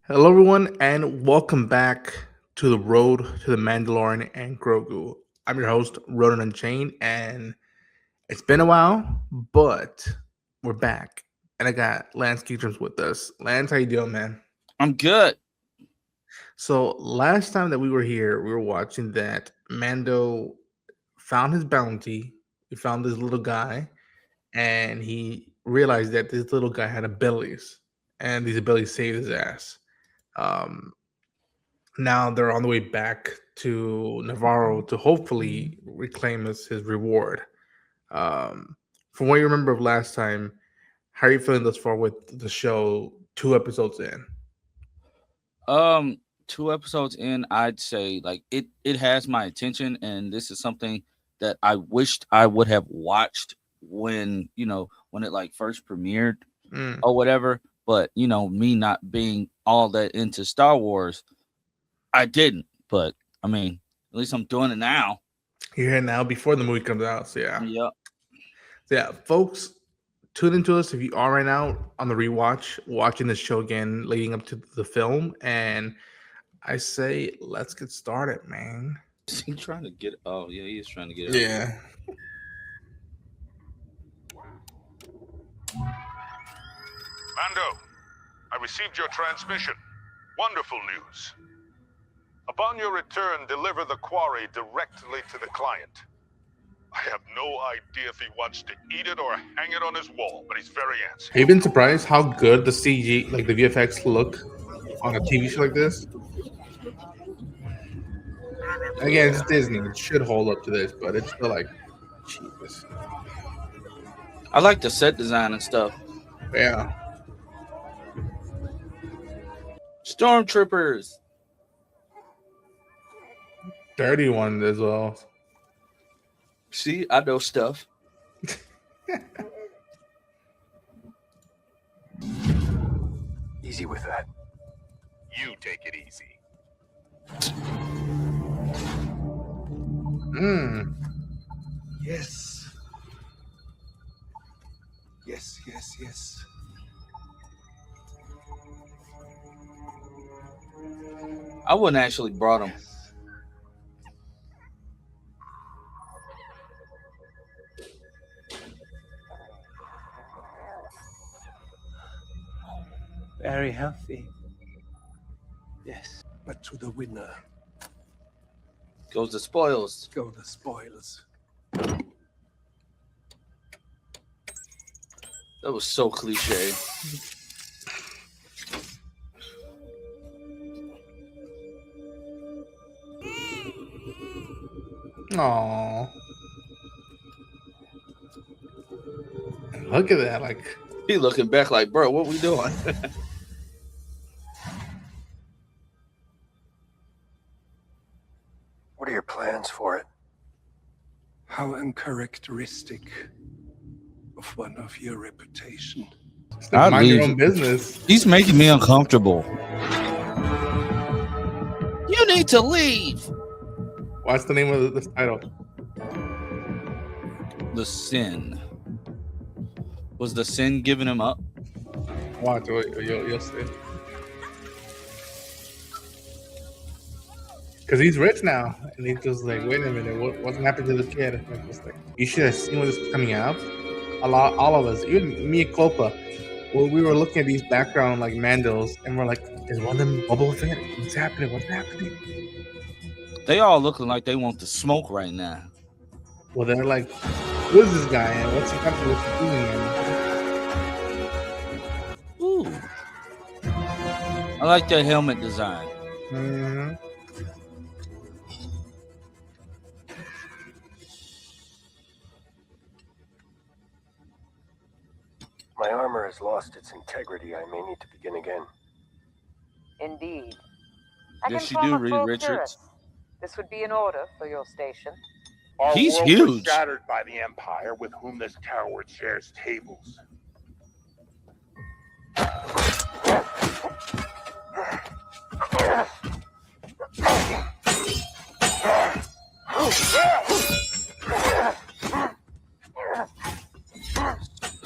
Hello, everyone, and welcome back to the road to the Mandalorian and Grogu. I'm your host, Ronan Unchained, and it's been a while, but we're back. And I got Lance Keatrams with us. Lance, how you doing, man? I'm good. So last time that we were here, we were watching that Mando found his bounty. He found this little guy, and he realized that this little guy had abilities, and these abilities saved his ass. Um, Now they're on the way back to Navarro to hopefully reclaim his reward. Um, from what you remember of last time, how are you feeling thus far with the show? 2 episodes in. Um, 2 episodes in, I'd say like it has my attention, and this is something that I wished I would have watched when when it like first premiered Mm. or whatever. But me not being all that into Star Wars, I didn't. But I mean, at least I'm doing it now. You're here now before the movie comes out. So yeah. Yep. So yeah, folks, tune into us if you are right now on the rewatch, watching the show again leading up to the film. And I say let's get started, man. Is he trying to get? Oh yeah, he is trying to get out. Yeah. Mando, I received your transmission. Wonderful news. Upon your return, deliver the quarry directly to the client. I have no idea if he wants to eat it or hang it on his wall, but he's very antsy. Have you been surprised how good the CG, like the VFX, look on a TV show like this? Again, it's Disney. It should hold up to this, but it's still like, Jesus. I like the set design and stuff. Yeah. Stormtroopers. Dirty one as well. See, I know stuff. Easy with that. You take it easy. Mmm. Yes. Yes, yes, yes. I wouldn't actually brought him. Very healthy. Yes. But to the winner Goes the spoils. go the spoils. That was so cliche. Aww. Look at that. Like, He looking back like, bro, what we doing? What are your plans for it? How uncharacteristic of one of your reputation. it's like I'd mind your leave. own business. He's making me uncomfortable. You need to leave. What's the name of this title? The sin. Was the sin giving him up? Watch. You'll see. Because he's rich now, and he's just like, wait a minute, what's happened to this kid? And it's just like, you should have seen when this was coming out. All of us, even me and Copa, we were looking at these background like Mandos, and we're like, is one of them Boba Fett? What's happening? What's happening? They all looking like they want to smoke right now. Well, they're like, who is this guy, and what's he got to do? Ooh. I like that helmet design. Mm-hmm. My armor has lost its integrity. I may need to begin again. Indeed. Yes, you form do, a Reed full Richards. clearance. This would be an order for your station. Our He's world huge. was shattered by the Empire, with whom this coward shares tables.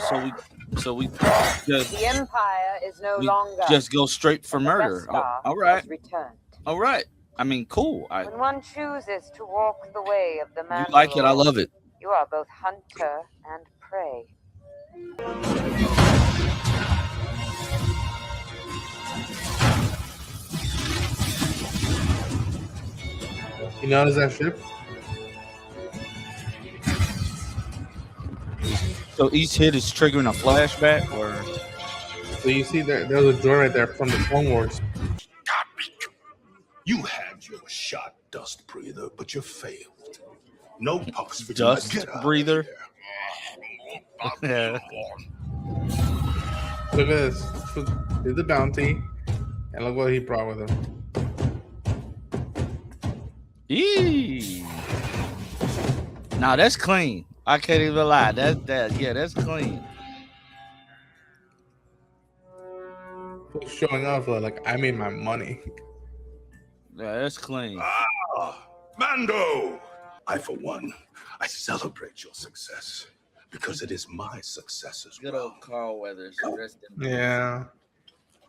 So So we The Empire is no longer. just go straight for and the murder. Best Star All right. has returned. All right. I mean, cool. When one chooses to walk the way of the You like it? I Mandalore, love it. you are both hunter and prey. You notice that ship? So each hit is triggering a flashback, or So you see there's a droid right there from the Clone Wars. You had your shot, Dust Breather, but you failed. No pucks for Dust you to get out Breather? of yeah. Look at this. Here's the bounty, and look what he brought with him. Eee. Now that's clean. I can't even lie. That's clean. Showing off like I made my money. Yeah, that's clean. Ah, Mando! I, for one, I celebrate your success because it is my success as Good well. old Carl Weathers. Rest in peace. Yeah.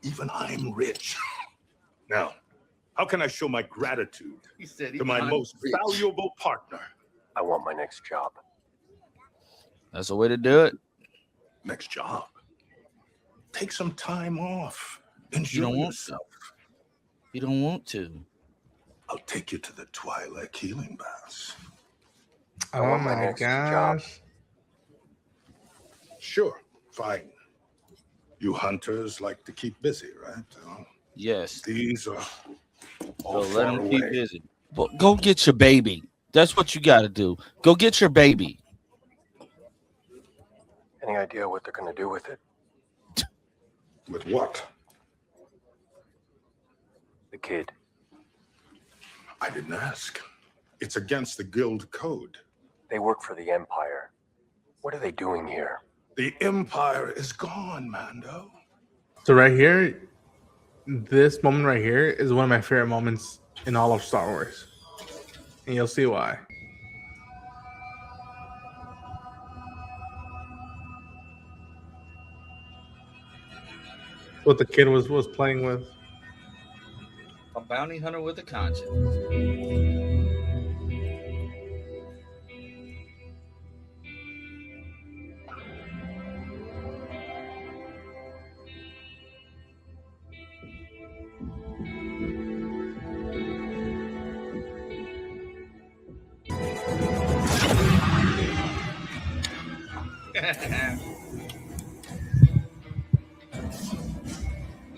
Even I'm rich. Now, how can I show my gratitude He said to my most valuable partner? I want my next job. That's the way to do it. Next job. Take some time off. Enjoy don't want yourself. You don't want to. I'll take you to the Twilight healing baths. Oh want my my next job. gosh. Sure, fine. You hunters like to keep busy, right? Yes. These are So all let far him keep away. busy. But go get your baby. That's what you got to do. Go get your baby. Any idea what they're going to do with it? With what? The kid. I didn't ask. It's against the guild code. They work for the Empire. What are they doing here? The Empire is gone, Mando. So right here, this moment right here is one of my favorite moments in all of Star Wars, and you'll see why. What the kid was playing with. A bounty hunter with a conscience.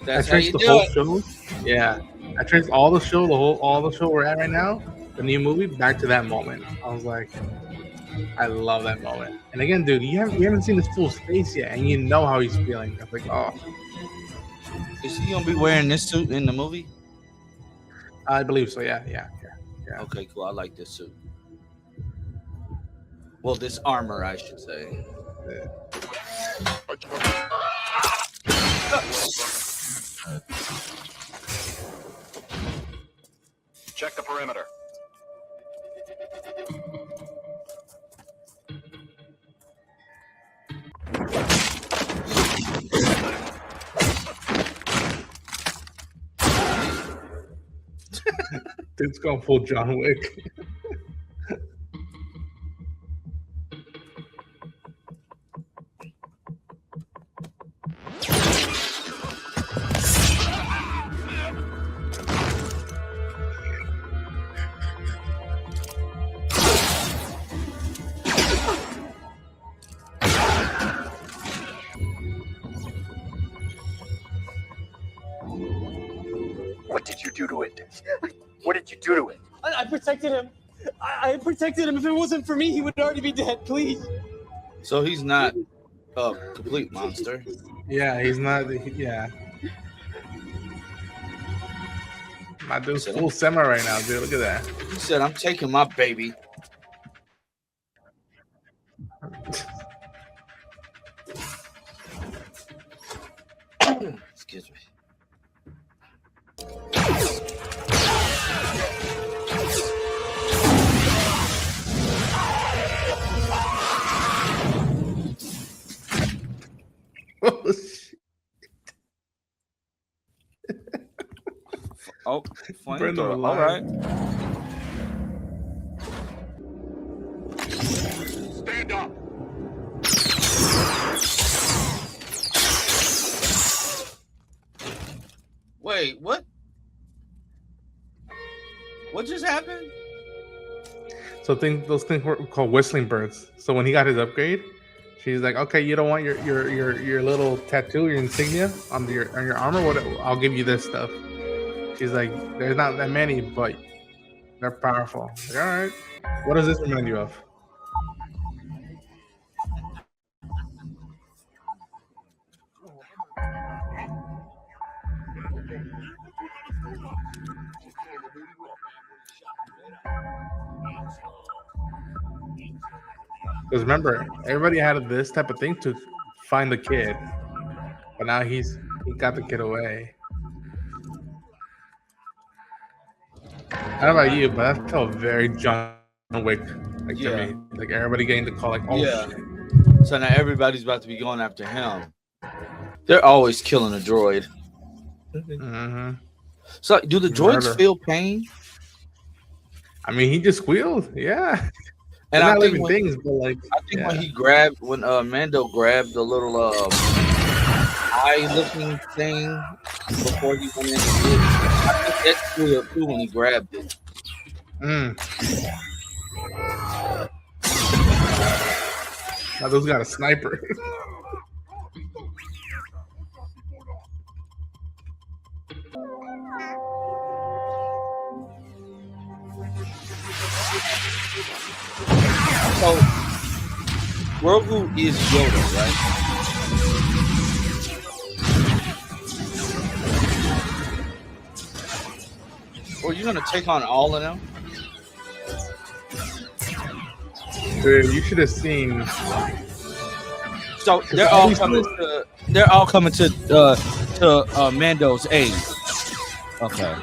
That's I how traced you the do whole it. show. Yeah, I traced all the show, all the show we're at right now, the new movie, back to that moment. I was like, I love that moment. And again, dude, you haven't seen his full face yet, and you know how he's feeling. I was like, oh, Is he gonna be wearing this suit in the movie? I believe so. Yeah. Okay, cool. I like this suit. Well, this armor, I should say. Check the perimeter. Dude's going full John Wick. What did you do to it? What did you do to it? I protected him. I protected him. If it wasn't for me, he would already be dead. Please. So he's not a complete monster. Yeah, he's not. Yeah. My dude's full samurai right now, dude. Look at that. He said, "I'm taking my baby." Excuse me. Oh, Burn them flamethrower. All alive. right. Stand up. Wait, what? What just happened? So those things were called whistling birds. So when he got his upgrade, she's like, "Okay, you don't want your little tattoo, your insignia on your armor. What? I'll give you this stuff." She's like, "There's not that many, but they're powerful." Like, all right. What does this remind you of? Because remember, everybody had this type of thing to find the kid, but now he got the kid away. I don't know about you, but that felt very John Wick like to Yeah. me. Like everybody getting the call, like, "Oh Yeah. shit." So now everybody's about to be going after him. They're always killing a droid. Mm-hmm. So do the droids Murder. feel pain? I mean, he just squealed. Yeah, And they're I not think living when things, but like, yeah. when Mando grabbed the little eye looking thing before he went in, I think that's squealed too when he grabbed it. Now those got a sniper. So Grogu is Yoda, right? Or you're gonna take on all of them? Dude, you should have seen. So they're all all these coming dudes- to Mando's aid. Okay.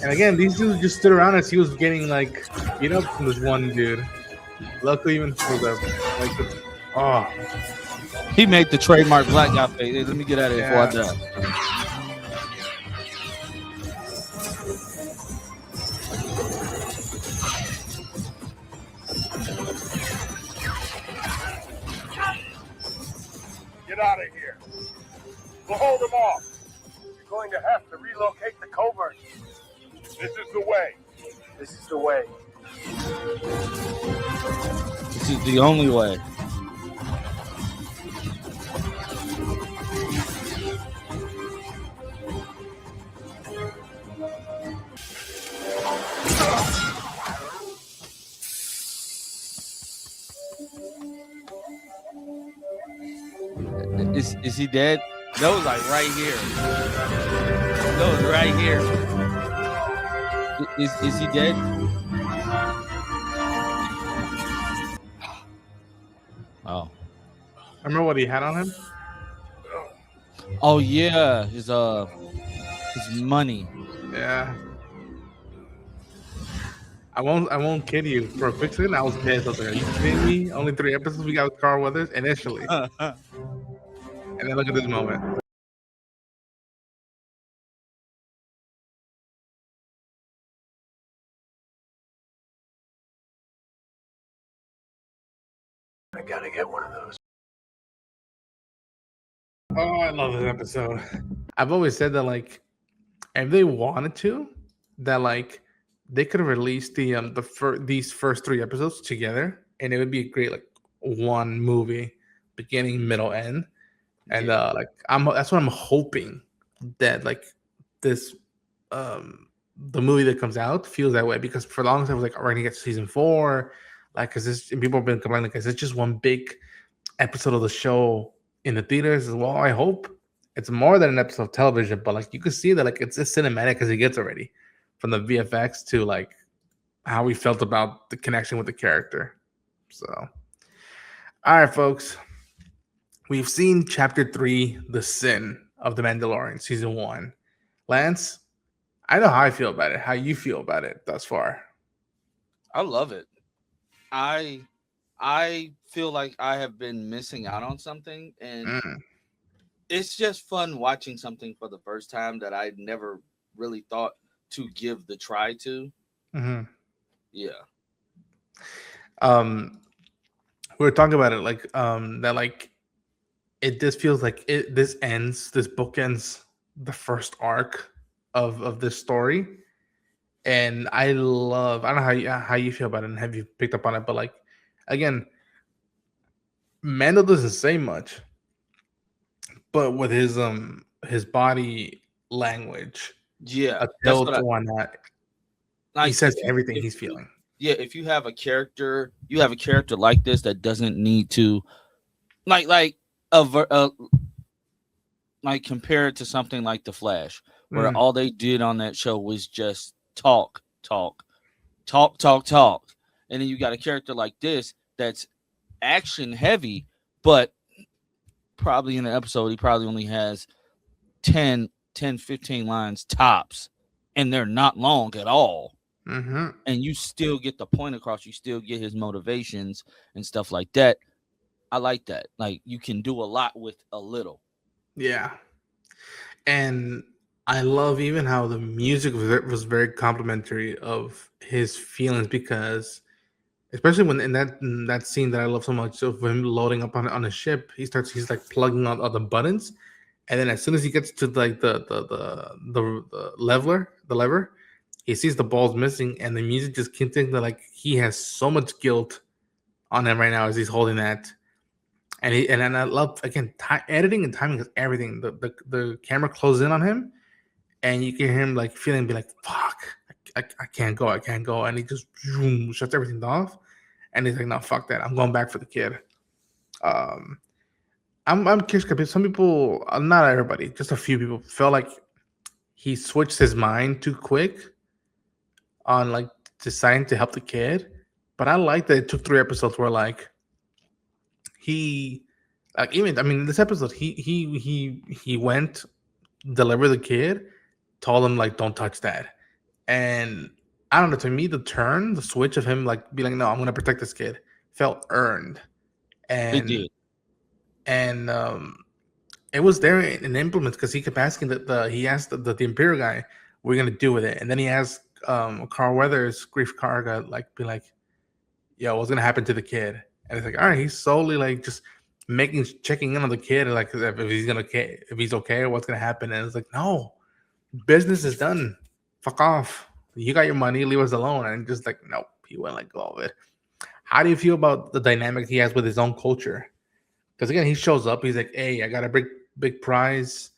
And again, these dudes just stood around as he was getting like beat up from this one dude. Luckily, even for the He made the trademark black guy face. Hey, let me get out of here before I Yeah. die. Get out of here. We'll hold them off. You're going to have to relocate the covert. This is the way. This is the way. This is the only way. Is he dead? That was like right here. That was right here. Is he dead? Oh. I remember what he had on him. Oh yeah, his money. Yeah. I won't kid you. For a quick second, I was pissed. I was like, "Are you kidding me? Only 3 episodes we got with Carl Weathers initially." And then look at this moment. I gotta get one of those. Oh, I love this episode. I've always said that, like, if they wanted to, that like they could have released these first 3 episodes together, and it would be a great like one movie, beginning, middle, end. And like that's what I'm hoping, that like this the movie that comes out feels that way, because for the longest I was like, we're gonna get to season 4, like, because this, and people have been complaining because it's just one big episode of the show in the theaters as well. I hope it's more than an episode of television, but like you can see that like it's as cinematic as it gets already, from the VFX to like how we felt about the connection with the character. So, all right, folks, we've seen chapter 3, The Sin of the Mandalorian, season 1. Lance, I know how I feel about it. How you feel about it thus far? I love it. I feel like I have been missing out on something, and it's just fun watching something for the first time that I never really thought to give the try to. Mm-hmm. Yeah. Um, we were talking about it that like it just feels like this book ends the first arc of this story, and I don't know how you feel about it and have you picked up on it, but like again, Mando doesn't say much, but with his body language, Yeah. a That's tilt what I or whatnot, he like. says everything he's You, feeling. yeah, if you have a character, like this that doesn't need to like a, like compare it to something like The Flash, where Mm, all they did on that show was just talk, talk, talk, talk, talk. And then you got a character like this that's action heavy, but probably in an episode, he probably only has 15 lines tops, and they're not long at all. mm-hmm. And you still get the point across, you still get his motivations and stuff like that. I like that. Like, you can do a lot with a little. Yeah, and I love even how the music was very complimentary of his feelings, because especially when in that scene that I love so much of him loading up on a ship, he's like plugging on all the buttons, and then as soon as he gets to like the lever, he sees the balls missing, and the music just keeps thinking that like he has so much guilt on him right now as he's holding that. And then I love again editing and timing is everything. The camera closes in on him, and you can hear him like feeling, be like, "Fuck, I can't go, I can't go," and he just zoom, shuts everything off, and he's like, "No, fuck that, I'm going back for the kid." Um, I'm curious because some people, not everybody, just a few people felt like he switched his mind too quick on like deciding to help the kid, but I like that it took 3 episodes where like he like even I mean this episode he went deliver the kid, told him like don't touch that, and I don't know, to me the switch of him like being like no, I'm gonna protect this kid felt earned, It and did. and it was there in implements because he kept asking he asked the Imperial guy what are you gonna do with it, and then he asked Carl Weathers Grief Karga like be like yo, what's gonna happen to the kid? And it's like, all right, he's solely like just checking in on the kid, like if he's okay, or what's gonna happen. And it's like, no, business is done. Fuck off. You got your money, leave us alone. And just like, nope, he wouldn't let go of it. How do you feel about the dynamic he has with his own culture? Because again, he shows up, he's like, hey, I got a big prize.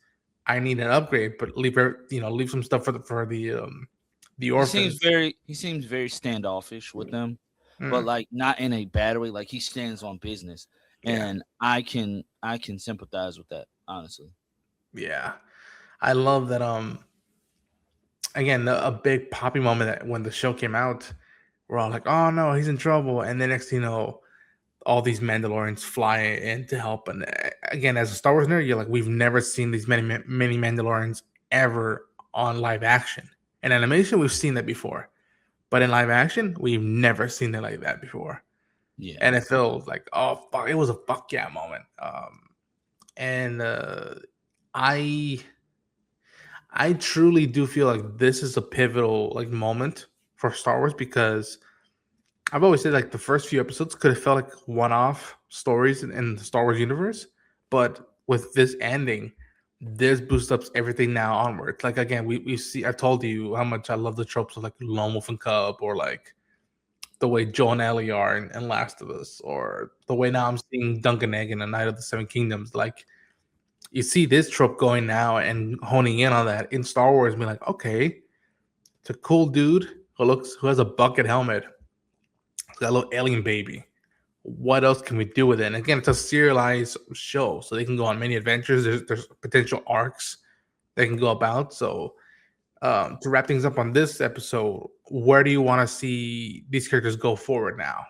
I need an upgrade, but leave some stuff for the orphans. He seems very standoffish with them, but Mm, like not in a bad way. Like he stands on business, yeah, and I can sympathize with that, honestly. yeah. I love that. Again, a big poppy moment that when the show came out, we're all like, "Oh no, he's in trouble!" And then next thing you know, all these Mandalorians fly in to help. And again, as a Star Wars nerd, you're like, "We've never seen these many Mandalorians ever on live action." In animation, we've seen that before, but in live action, we've never seen it like that before. Yeah. And it feels like, oh fuck, it was a fuck yeah moment. And I I truly do feel like this is a pivotal like moment for Star Wars, because I've always said like the first few episodes could have felt like one-off stories in the Star Wars universe, but with this ending, this boosts up everything now onwards. Like again, we see. I told you how much I love the tropes of like Lone Wolf and Cub, or like the way Joe and Ellie are in Last of Us, or the way now I'm seeing Duncan Egg in A Night of the Seven Kingdoms. Like you see this trope going now and honing in on that in Star Wars, being like, okay, it's a cool dude who has a bucket helmet, he's got a little alien baby. What else can we do with it? And again, it's a serialized show, so they can go on many adventures. There's potential arcs they can go about. So to wrap things up on this episode, where do you want to see these characters go forward now?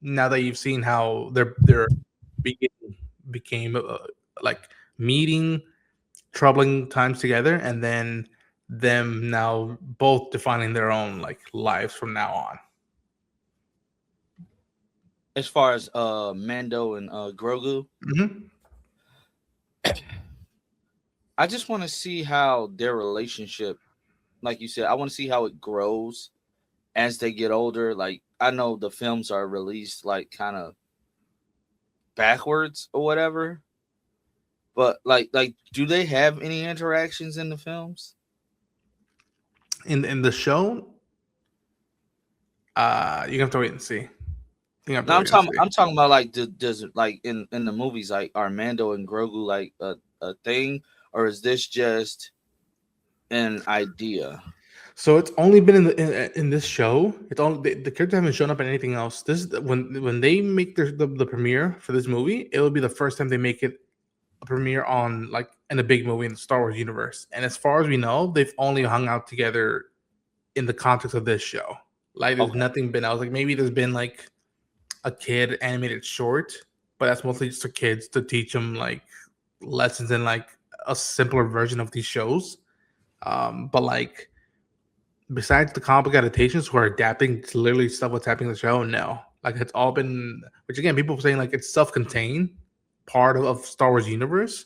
Now that you've seen how their became like meeting troubling times together, and then them now both defining their own like lives from now on. As far as Mando and Grogu, Mm-hmm. I just want to see how their relationship like you said, I want to see how it grows as they get older. Like I know the films are released like kind of backwards or whatever, but like do they have any interactions in the films? In the show, you have to wait and see. You have to No, wait and see. I'm talking about like does it like in the movies like are Mando and Grogu like a thing, or is this just an idea? So it's only been in this show. It's only the characters haven't shown up in anything else. This is when they make the premiere for this movie, it will be the first time they make it a premiere on like in a big movie in the Star Wars universe. And as far as we know, they've only hung out together in the context of this show. Like there's Okay. nothing been else. Like maybe there's been like a kid animated short, but that's mostly just for kids to teach them like lessons in like a simpler version of these shows. But like besides the comic book adaptations who are adapting to literally stuff what's happening in the show, no. Like it's all been, which again, people saying like it's self-contained part of Star Wars universe,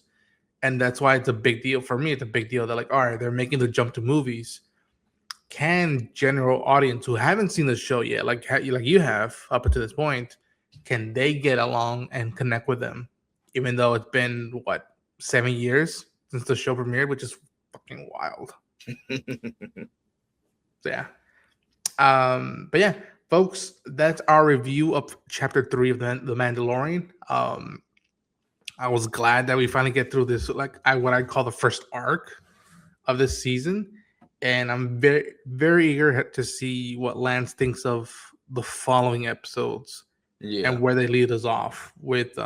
and that's why it's a big deal for me. It's a big deal that like, all right, they're making the jump to movies. Can general audience who haven't seen the show yet, like you have up until this point, can they get along and connect with them, even though it's been what 7 years since the show premiered, which is fucking wild. So, yeah. But yeah, folks, that's our review of chapter 3 of the Mandalorian. I was glad that we finally get through this, like what I call the first arc of this season, and I'm very, very eager to see what Lance thinks of the following episodes Yeah. and where they lead us off with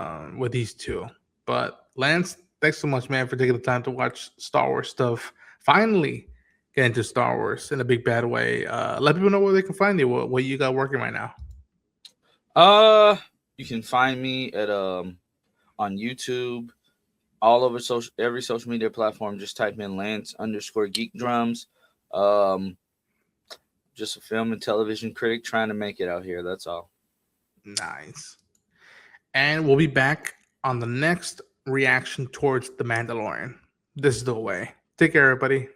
these two. But Lance, thanks so much, man, for taking the time to watch Star Wars stuff. Finally, get into Star Wars in a big bad way. Let people know where they can find you. What you got working right now? You can find me at on YouTube, all over every social media platform. Just type in Lance_Geek Drums. Just a film and television critic trying to make it out here. That's all. Nice. And we'll be back on the next reaction towards The Mandalorian. This is the way. Take care, everybody.